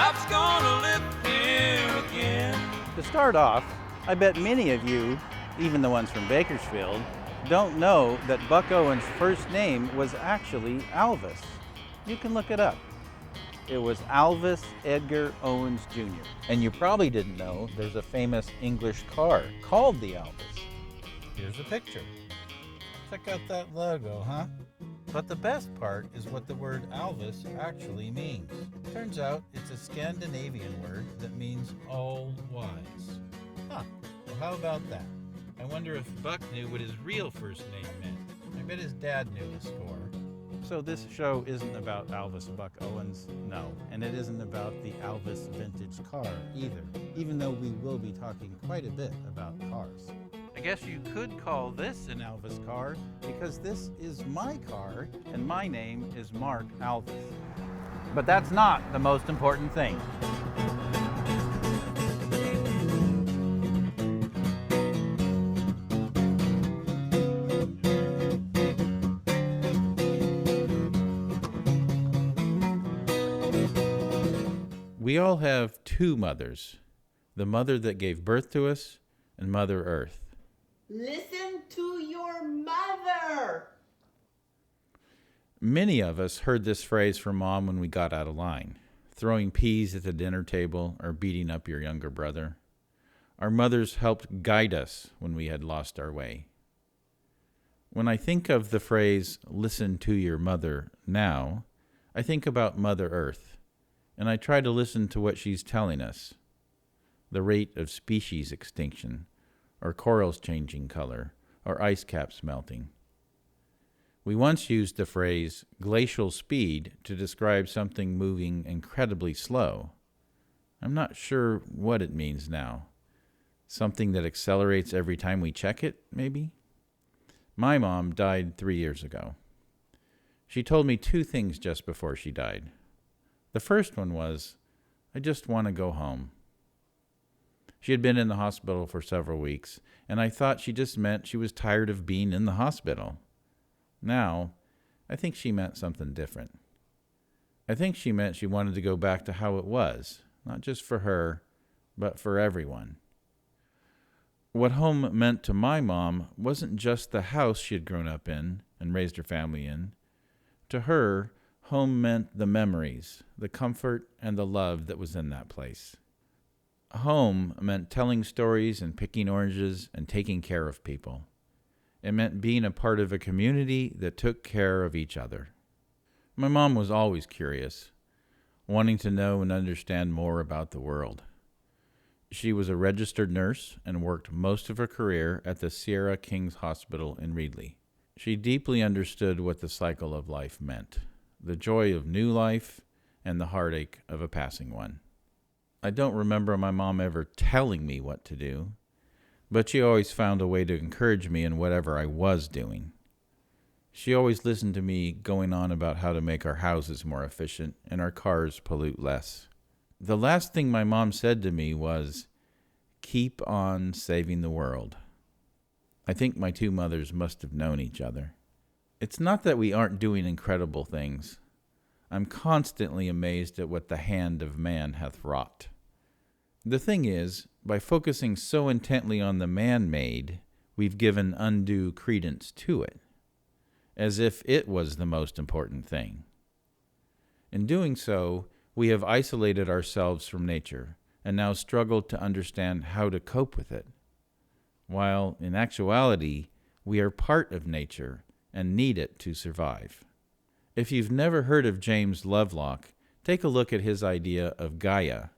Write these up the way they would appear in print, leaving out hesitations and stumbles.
God's gonna lift him again. To start off, I bet many of you, even the ones from Bakersfield, don't know that Buck Owens' first name was actually Alvis. You can look it up. It was Alvis Edgar Owens Jr. And you probably didn't know there's a famous English car called the Alvis. Here's a picture. Check out that logo, huh? But the best part is what the word Alvis actually means. Turns out it's a Scandinavian word that means all wise. Huh, well how about that? I wonder if Buck knew what his real first name meant. I bet his dad knew the score. So this show isn't about Alvis Buck Owens, no. And it isn't about the Alvis vintage car either, even though we will be talking quite a bit about cars. I guess you could call this an Alvis car because this is my car and my name is Mark Alvis. But that's not the most important thing. We all have two mothers, the mother that gave birth to us and Mother Earth. Listen to your mother. Many of us heard this phrase from Mom when we got out of line, throwing peas at the dinner table or beating up your younger brother. Our mothers helped guide us when we had lost our way. When I think of the phrase, listen to your mother now, I think about Mother Earth, and I try to listen to what she's telling us. The rate of species extinction, or corals changing color, or ice caps melting. We once used the phrase glacial speed to describe something moving incredibly slow. I'm not sure what it means now. Something that accelerates every time we check it, maybe? My mom died 3 years ago. She told me two things just before she died. The first one was, I just want to go home. She had been in the hospital for several weeks, and I thought she just meant she was tired of being in the hospital. Now, I think she meant something different. I think she meant she wanted to go back to how it was, not just for her, but for everyone. What home meant to my mom wasn't just the house she had grown up in and raised her family in. To her, home meant the memories, the comfort, and the love that was in that place. Home meant telling stories and picking oranges and taking care of people. It meant being a part of a community that took care of each other. My mom was always curious, wanting to know and understand more about the world. She was a registered nurse and worked most of her career at the Sierra Kings Hospital in Reedley. She deeply understood what the cycle of life meant, the joy of new life and the heartache of a passing one. I don't remember my mom ever telling me what to do, but she always found a way to encourage me in whatever I was doing. She always listened to me going on about how to make our houses more efficient and our cars pollute less. The last thing my mom said to me was, keep on saving the world. I think my two mothers must have known each other. It's not that we aren't doing incredible things. I'm constantly amazed at what the hand of man hath wrought. The thing is, by focusing so intently on the man-made, we've given undue credence to it, as if it was the most important thing. In doing so, we have isolated ourselves from nature and now struggle to understand how to cope with it, while in actuality, we are part of nature and need it to survive. If you've never heard of James Lovelock, take a look at his idea of Gaia,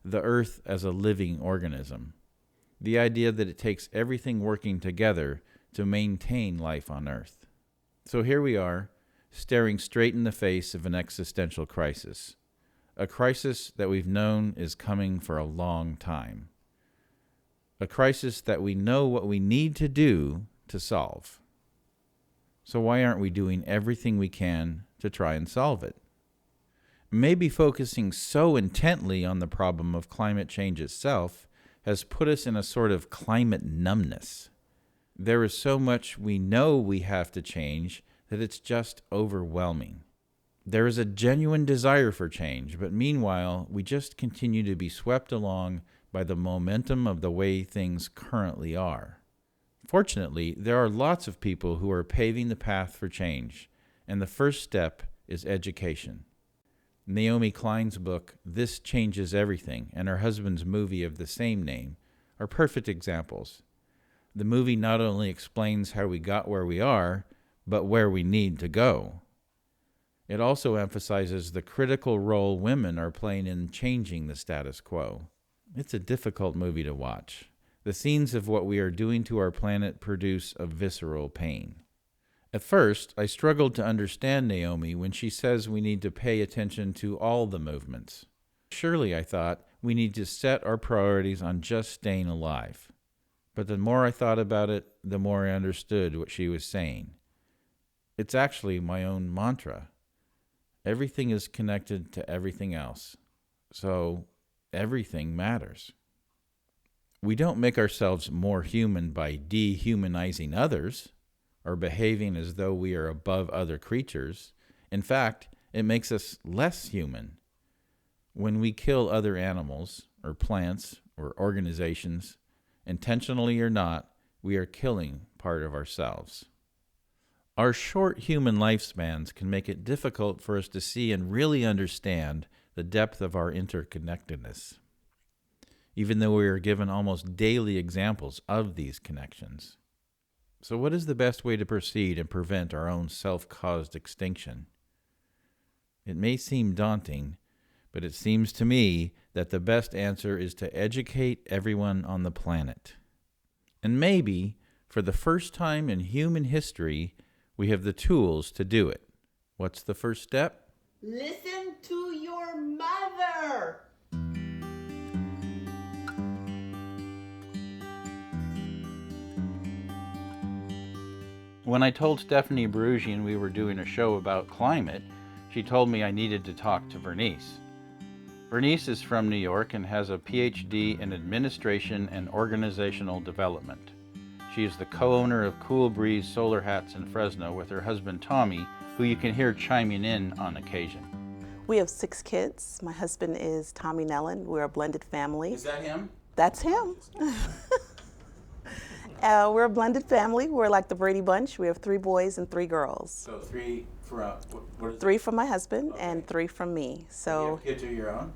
the earth as a living organism. The idea that it takes everything working together to maintain life on earth. So here we are, staring straight in the face of an existential crisis. A crisis that we've known is coming for a long time. A crisis that we know what we need to do to solve. So why aren't we doing everything we can to try and solve it? Maybe focusing so intently on the problem of climate change itself has put us in a sort of climate numbness. There is so much we know we have to change that it's just overwhelming. There is a genuine desire for change, but meanwhile, we just continue to be swept along by the momentum of the way things currently are. Fortunately, there are lots of people who are paving the path for change, and the first step is education. Naomi Klein's book, This Changes Everything, and her husband's movie of the same name are perfect examples. The movie not only explains how we got where we are, but where we need to go. It also emphasizes the critical role women are playing in changing the status quo. It's a difficult movie to watch. The scenes of what we are doing to our planet produce a visceral pain. At first, I struggled to understand Naomi when she says we need to pay attention to all the movements. Surely, I thought, we need to set our priorities on just staying alive. But the more I thought about it, the more I understood what she was saying. It's actually my own mantra. Everything is connected to everything else, so everything matters. We don't make ourselves more human by dehumanizing others or behaving as though we are above other creatures. In fact, it makes us less human. When we kill other animals or plants or organizations, intentionally or not, we are killing part of ourselves. Our short human lifespans can make it difficult for us to see and really understand the depth of our interconnectedness, even though we are given almost daily examples of these connections. So what is the best way to proceed and prevent our own self-caused extinction? It may seem daunting, but it seems to me that the best answer is to educate everyone on the planet. And maybe, for the first time in human history, we have the tools to do it. What's the first step? Listen to your mother. When I told Stephanie Berugian we were doing a show about climate, she told me I needed to talk to Vernice. Vernice is from New York and has a PhD in Administration and Organizational Development. She is the co-owner of Cool Breeze Solar Hats in Fresno with her husband Tommy, who you can hear chiming in on occasion. We have 6 kids. My husband is Tommy Nellon. We're a blended family. Is that him? That's him. We're a blended family. We're like the Brady Bunch. We have 3 boys and 3 girls. So 3 from, what is 3 from my husband Okay. and 3 from me. Do you So have kids of your own?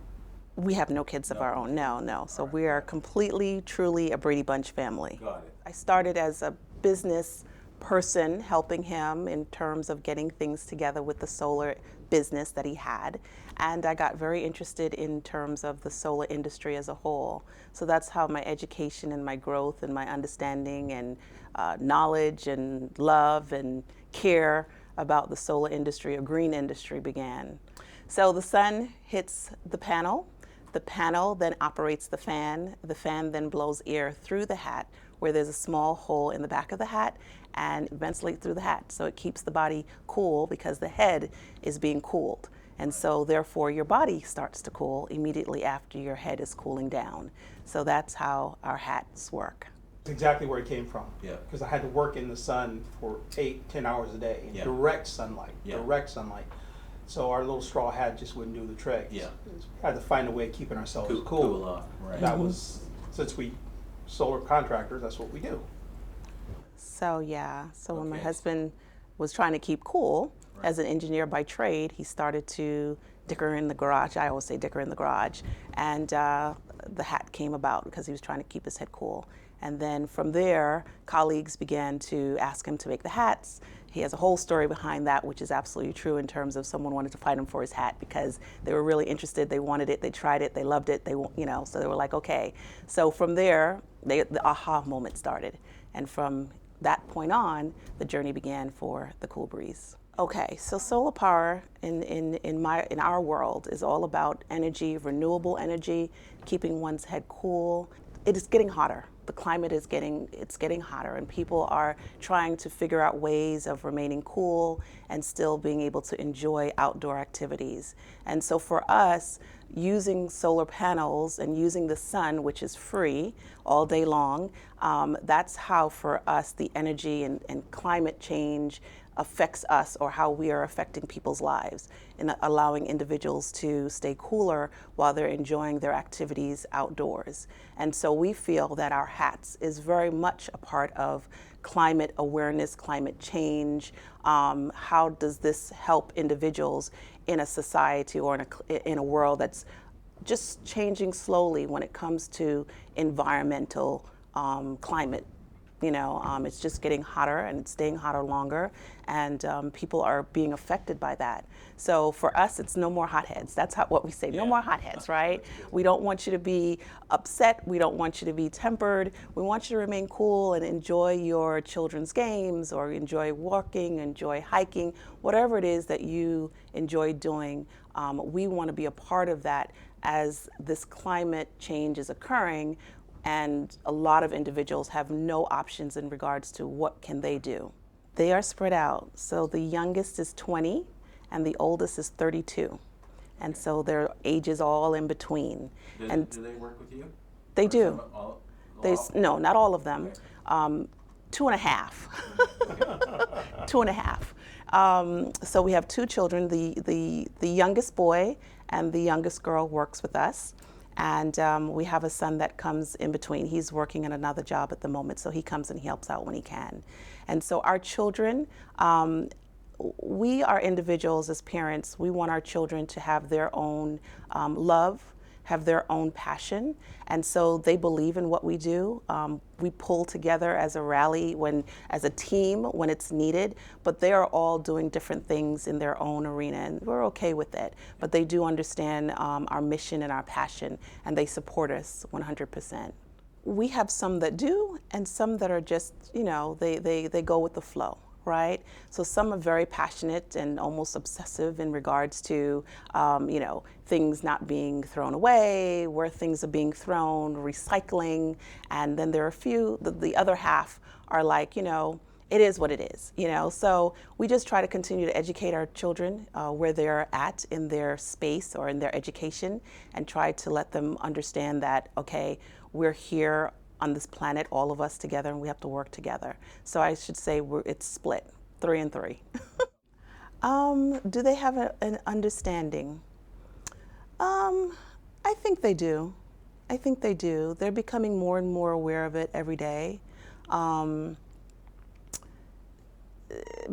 we have no kids of No. our own. No. So All right. we are completely, truly a Brady Bunch family. Got it. I started as a business person helping him in terms of getting things together with the solar business that he had. And I got very interested in terms of the solar industry as a whole. So that's how my education and my growth and my understanding and knowledge and love and care about the solar industry or green industry began. So the sun hits the panel then operates the fan then blows air through the hat where there's a small hole in the back of the hat and ventilates through the hat. So it keeps the body cool because the head is being cooled. And so therefore your body starts to cool immediately after your head is cooling down. So that's how our hats work. It's exactly where it came from. Yeah. Because I had to work in the sun for 8-10 hours a day in Yeah. direct sunlight. Yeah. Direct sunlight. So our little straw hat just wouldn't do the trick. Yeah. Had to find a way of keeping ourselves cool. Cool off, right. That was, since we solar contractors, that's what we do. So yeah, so when my Okay. husband was trying to keep cool Right. as an engineer by trade, he started to dicker in the garage. I always say dicker in the garage. And the hat came about because he was trying to keep his head cool. And then from there, colleagues began to ask him to make the hats. He has a whole story behind that, which is absolutely true in terms of someone wanted to fight him for his hat because they were really interested. They wanted it. They tried it. They loved it. So they were like, okay. So from there, the aha moment started. And from that point on, the journey began for the Cool Breeze. Okay, so solar power in our world is all about energy, renewable energy, keeping one's head cool. It is getting hotter. The climate is getting hotter, and people are trying to figure out ways of remaining cool and still being able to enjoy outdoor activities. And so for us, using solar panels and using the sun, which is free all day long, that's how for us the energy and climate change affects us or how we are affecting people's lives in allowing individuals to stay cooler while they're enjoying their activities outdoors. And so we feel that our hats is very much a part of climate awareness, climate change. How does this help individuals in a society or in a world that's just changing slowly when it comes to environmental climate? It's just getting hotter and it's staying hotter longer, and people are being affected by that. So for us, it's no more hotheads. That's what we say, no more hotheads, right? We don't want you to be upset. We don't want you to be tempered. We want you to remain cool and enjoy your children's games or enjoy walking, enjoy hiking, whatever it is that you enjoy doing. We want to be a part of that as this climate change is occurring. And a lot of individuals have no options in regards to what can they do. They are spread out. So the youngest is 20 and the oldest is 32. And so their ages all in between. Do they work with you? They do. They No, not all of them. 2.5. 2.5. So we have two children. The youngest boy and the youngest girl works with us. And we have a son that comes in between. He's working in another job at the moment, so he comes and he helps out when he can. And so our children, we are individuals as parents. We want our children to have their own love, have their own passion, and so they believe in what we do. We pull together as a rally, as a team when it's needed, but they are all doing different things in their own arena, and we're okay with it. But they do understand our mission and our passion, and they support us 100%. We have some that do, and some that are just, they go with the flow. Right? So some are very passionate and almost obsessive in regards to, things not being thrown away, where things are being thrown, recycling. And then there are a few, the other half are like, it is what it is, So we just try to continue to educate our children where they're at in their space or in their education, and try to let them understand that, okay, we're here on this planet, all of us together, and we have to work together. So I should say it's split, 3 and 3. Do they have an understanding? I think they do. I think they do. They're becoming more and more aware of it every day.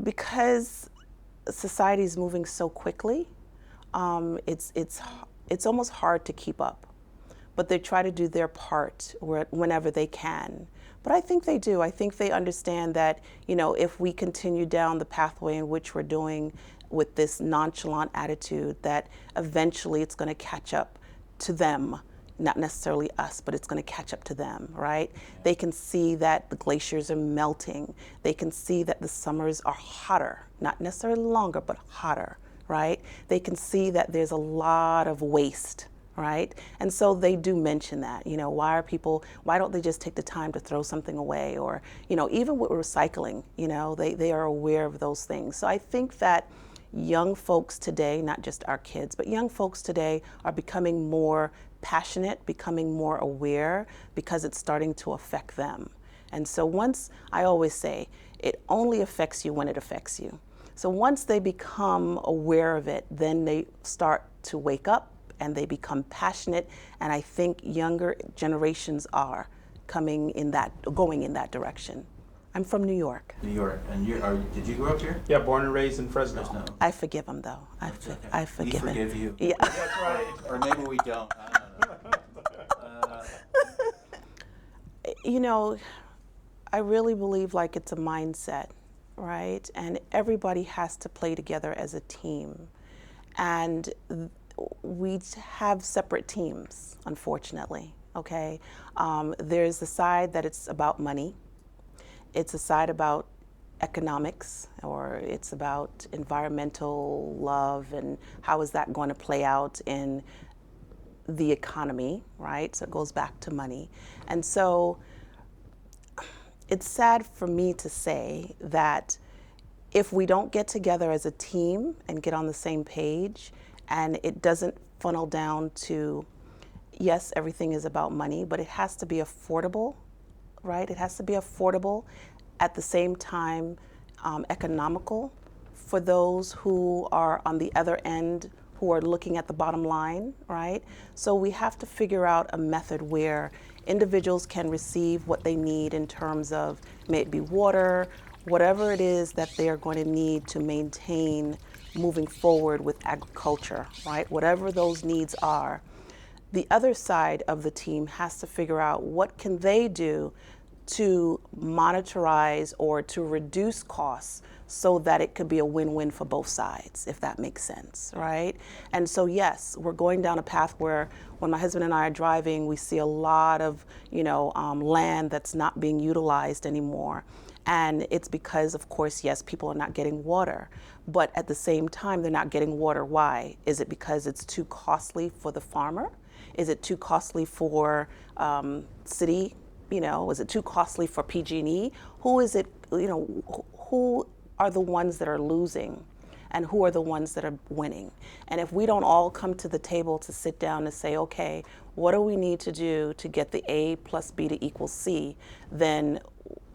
Because society is moving so quickly, it's almost hard to keep up. But they try to do their part whenever they can. But I think they do. I think they understand that, if we continue down the pathway in which we're doing with this nonchalant attitude, that eventually it's going to catch up to them, not necessarily us, but it's going to catch up to them, right? They can see that the glaciers are melting. They can see that the summers are hotter, not necessarily longer, but hotter, right? They can see that there's a lot of waste, right? And so they do mention that, why don't they just take the time to throw something away? Or, even with recycling, they are aware of those things. So I think that young folks today, not just our kids, but young folks today are becoming more passionate, becoming more aware, because it's starting to affect them. And so I always say, it only affects you when it affects you. So once they become aware of it, then they start to wake up and they become passionate. And I think younger generations are going in that direction. I'm from New York. New York. And did you grow up here? Yeah, born and raised in Fresno. I forgive him, though. I forgive him. We forgive you. Yeah. That's right. Or maybe we don't. I don't know. I really believe like it's a mindset, right? And everybody has to play together as a team. And we have separate teams, unfortunately, okay? There's the side that it's about money. It's a side about economics, or it's about environmental love and how is that going to play out in the economy, right? So it goes back to money. And so it's sad for me to say that if we don't get together as a team and get on the same page, and it doesn't funnel down to, yes, everything is about money, but it has to be affordable, right? It has to be affordable. At the same time, economical for those who are on the other end, who are looking at the bottom line, right? So we have to figure out a method where individuals can receive what they need in terms of, may it be water, whatever it is that they are going to need to maintain moving forward with agriculture, right? Whatever those needs are. The other side of the team has to figure out what can they do to monitorize or to reduce costs so that it could be a win-win for both sides, if that makes sense, right? And so yes, we're going down a path where when my husband and I are driving, we see a lot of, land that's not being utilized anymore. And it's because, of course, yes, people are not getting water, but at the same time, they're not getting water. Why? Is it because it's too costly for the farmer? Is it too costly for city? Is it too costly for PG&E? Who is it, who are the ones that are losing and who are the ones that are winning? And if we don't all come to the table to sit down and say, okay, what do we need to do to get the A plus B to equal C, then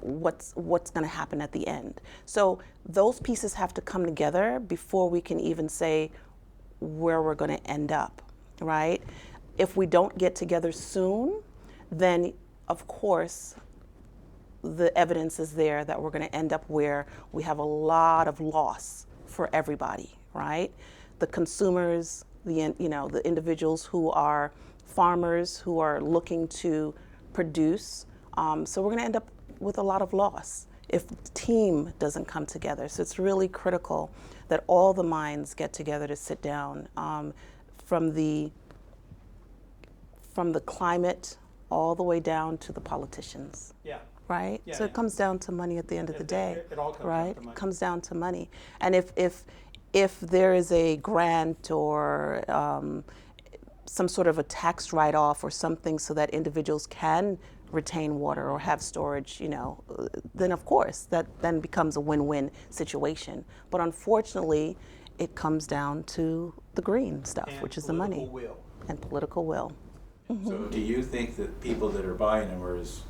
what's going to happen at the end? So those pieces have to come together before we can even say where we're going to end up, right? If we don't get together soon, then of course the evidence is there that we're going to end up where we have a lot of loss for everybody, right? The consumers, the individuals who are farmers who are looking to produce. So we're going to end up with a lot of loss if the team doesn't come together. So it's really critical that all the minds get together to sit down, from the climate all the way down to the politicians. Yeah. Right? Yeah, So yeah. it comes down to money at the end of the day. It all comes down right? to money. It comes down to money. And if there is a grant or some sort of a tax write-off or something so that individuals can retain water or have storage, then of course that then becomes a win-win situation. But unfortunately, it comes down to the green stuff, And which is the money. political will. And political will. So do you think that people that are buying them are as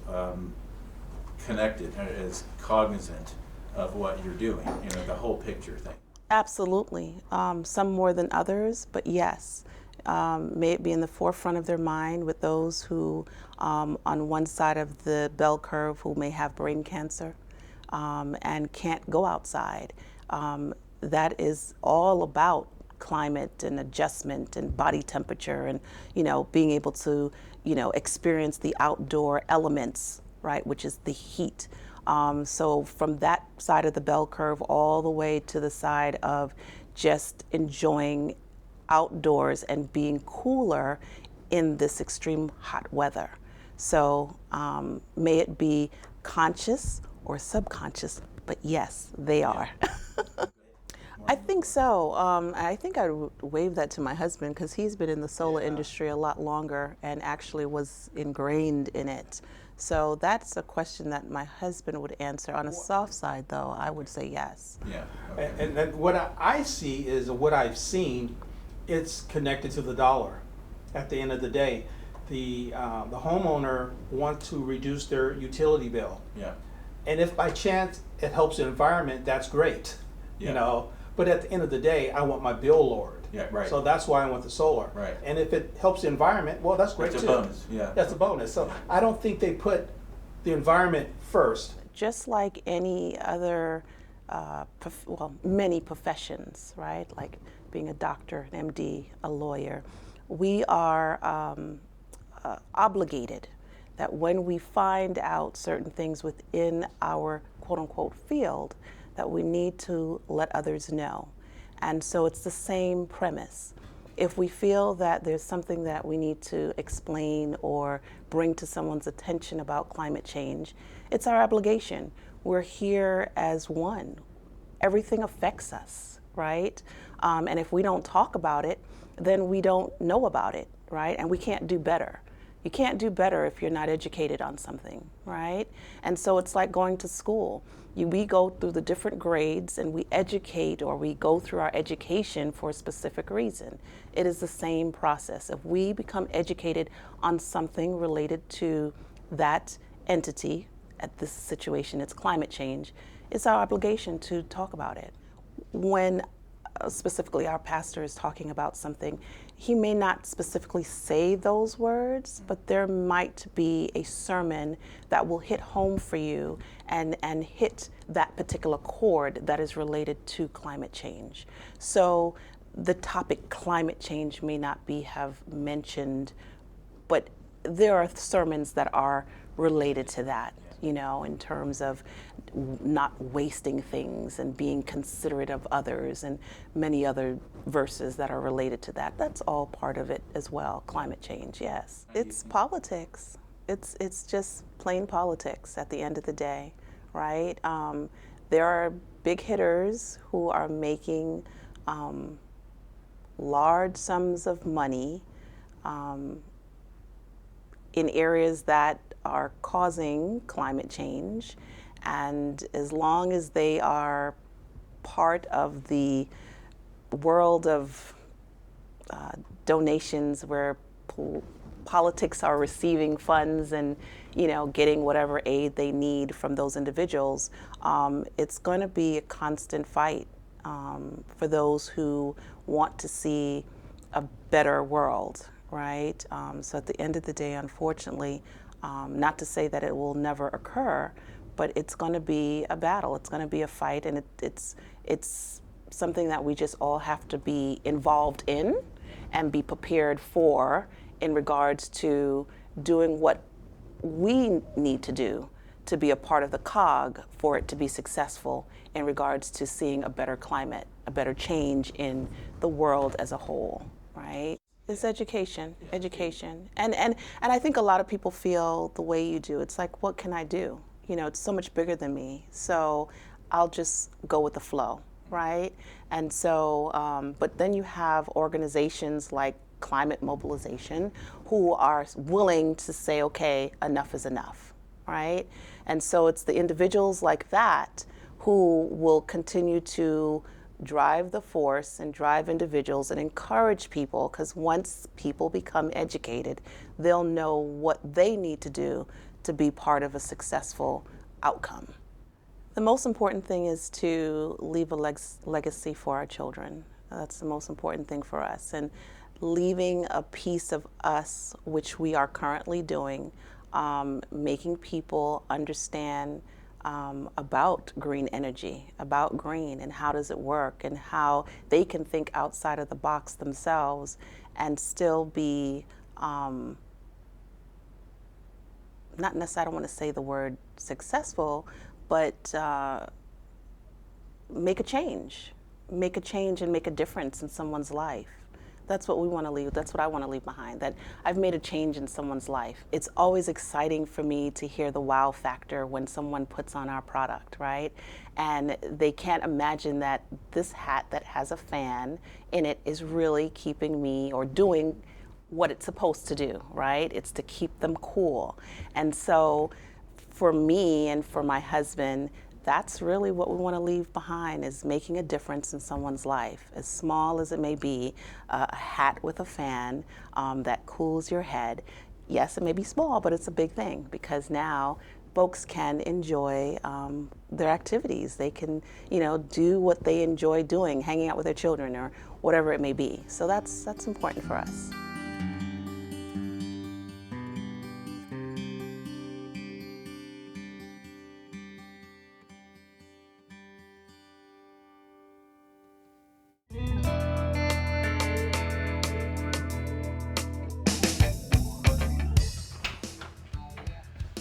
connected, as cognizant of what you're doing, the whole picture thing? Absolutely. Some more than others, but yes. May it be in the forefront of their mind with those who, on one side of the bell curve, who may have brain cancer and can't go outside. That is all about climate and adjustment and body temperature and, being able to, experience the outdoor elements, right, which is the heat. So from that side of the bell curve all the way to the side of just enjoying outdoors and being cooler in this extreme hot weather. So may it be conscious or subconscious, but yes, they are. I think so. I think I would wave that to my husband because he's been in the solar industry a lot longer and actually was ingrained in it. So that's a question that my husband would answer. On a soft side, though, I would say yes. Yeah. Okay. And then what I see is what I've seen, it's connected to the dollar. At the end of the day, the homeowner wants to reduce their utility bill. Yeah. And if by chance it helps the environment, that's great. Yeah. But at the end of the day, I want my bill lowered. Yeah, right. So that's why I want the solar. Right. And if it helps the environment, well, that's great That's too. a bonus, yeah. That's a bonus. So I don't think they put the environment first. Just like any other, many professions, right? Like being a doctor, an MD, a lawyer, we are obligated that when we find out certain things within our quote-unquote field, that we need to let others know. And so it's the same premise. If we feel that there's something that we need to explain or bring to someone's attention about climate change, it's our obligation. We're here as one. Everything affects us, right? And if we don't talk about it, then we don't know about it, right? And we can't do better. You can't do better if you're not educated on something, right? And so it's like going to school. We go through the different grades and we educate, or we go through our education for a specific reason. It is the same process. If we become educated on something related to that entity, at this situation, it's climate change, it's our obligation to talk about it. When specifically our pastor is talking about something, he may not specifically say those words, but there might be a sermon that will hit home for you and hit that particular chord that is related to climate change. So the topic climate change may not be have mentioned, but there are sermons that are related to that, you know, in terms of not wasting things and being considerate of others, and many other verses that are related to that. That's all part of it as well, climate change, yes. It's politics. It's just plain politics at the end of the day, right? There are big hitters who are making large sums of money in areas that are causing climate change, and as long as they are part of the world of donations where politics are receiving funds and, you know, getting whatever aid they need from those individuals, it's going to be a constant fight for those who want to see a better world, right? So at the end of the day, unfortunately, not to say that it will never occur, but it's going to be a battle. It's going to be a fight, and it's something that we just all have to be involved in and be prepared for in regards to doing what we need to do to be a part of the cog for it to be successful in regards to seeing a better climate, a better change in the world as a whole, right? It's education. And I think a lot of people feel the way you do. It's like, what can I do? You know, it's so much bigger than me. So I'll just go with the flow, right? And so, but then you have organizations like Climate Mobilization who are willing to say, okay, enough is enough, right? And so it's the individuals like that who will continue to drive the force and drive individuals and encourage people, because once people become educated, they'll know what they need to do to be part of a successful outcome. The most important thing is to leave a legacy for our children. That's the most important thing for us. And leaving a piece of us, which we are currently doing, making people understand about green energy, about green and how does it work, and how they can think outside of the box themselves and still be, not necessarily, I don't want to say the word successful, but make a change and make a difference in someone's life. That's what we want to leave. That's what I want to leave behind, that I've made a change in someone's life. It's always exciting for me to hear the wow factor when someone puts on our product, right? And they can't imagine that this hat that has a fan in it is really keeping me or doing what it's supposed to do, right? It's to keep them cool. And so for me and for my husband, that's really what we want to leave behind, is making a difference in someone's life, as small as it may be. A hat with a fan that cools your head. Yes, it may be small, but it's a big thing, because now folks can enjoy their activities. They can, you know, do what they enjoy doing, hanging out with their children or whatever it may be. So that's important for us.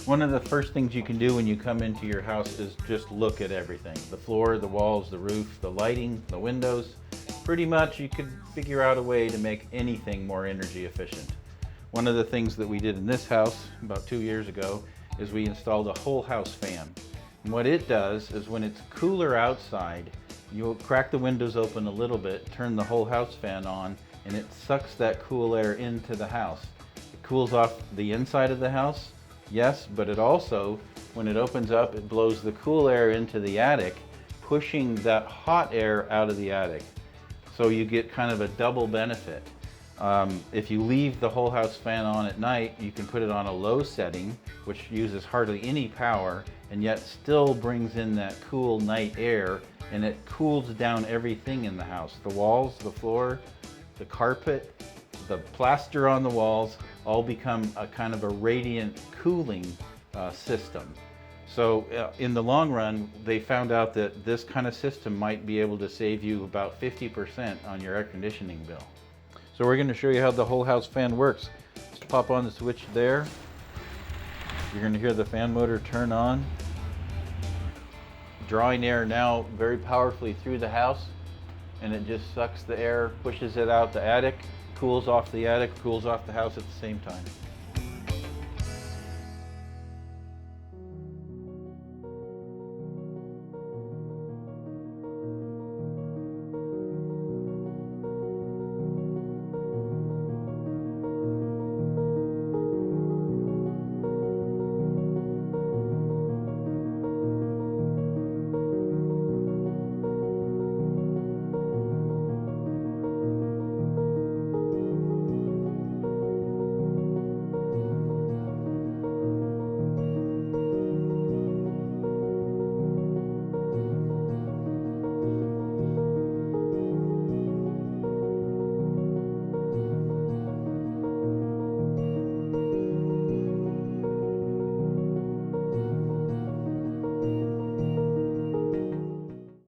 One of the first things you can do when you come into your house is just look at everything. The floor, the walls, the roof, the lighting, the windows. Pretty much you could figure out a way to make anything more energy efficient. One of the things that we did in this house about 2 years ago is we installed a whole house fan. And what it does is when it's cooler outside, you'll crack the windows open a little bit, turn the whole house fan on, and it sucks that cool air into the house. It cools off the inside of the house. Yes, but it also, when it opens up, it blows the cool air into the attic, pushing that hot air out of the attic. So you get kind of a double benefit. If you leave the whole house fan on at night, you can put it on a low setting, which uses hardly any power and yet still brings in that cool night air, and it cools down everything in the house. The walls, the floor, the carpet, the plaster on the walls all become a kind of a radiant cooling system. So in the long run, they found out that this kind of system might be able to save you about 50% on your air conditioning bill. So we're going to show you how the whole house fan works. Just pop on the switch there. You're going to hear the fan motor turn on, drawing air now very powerfully through the house, and it just sucks the air, pushes it out the attic, cools off the attic, cools off the house at the same time.